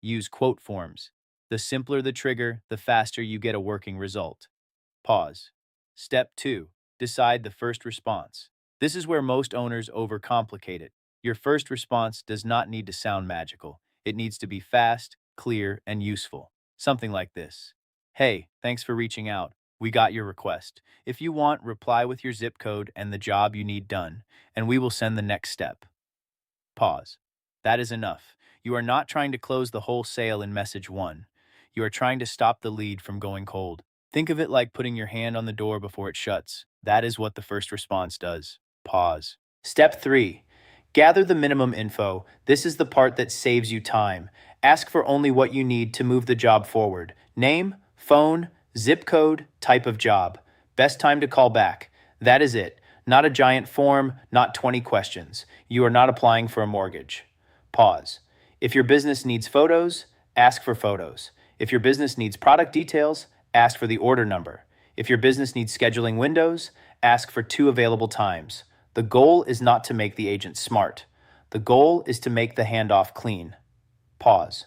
Use quote forms. The simpler the trigger, the faster you get a working result. Pause. Step 2. Decide the first response. This is where most owners overcomplicate it. Your first response does not need to sound magical. It needs to be fast, clear, and useful. Something like this. Hey, thanks for reaching out. We got your request. If you want, reply with your zip code and the job you need done, and we will send the next step. Pause. That is enough. You are not trying to close the whole sale in message 1. You are trying to stop the lead from going cold. Think of it like putting your hand on the door before it shuts. That is what the first response does. Pause. Step 3. Gather the minimum info. This is the part that saves you time. Ask for only what you need to move the job forward. Name, phone, zip code, type of job. Best time to call back. That is it. Not a giant form, not 20 questions. You are not applying for a mortgage. Pause. If your business needs photos, ask for photos. If your business needs product details, ask for the order number. If your business needs scheduling windows, ask for 2 available times. The goal is not to make the agent smart. The goal is to make the handoff clean. Pause.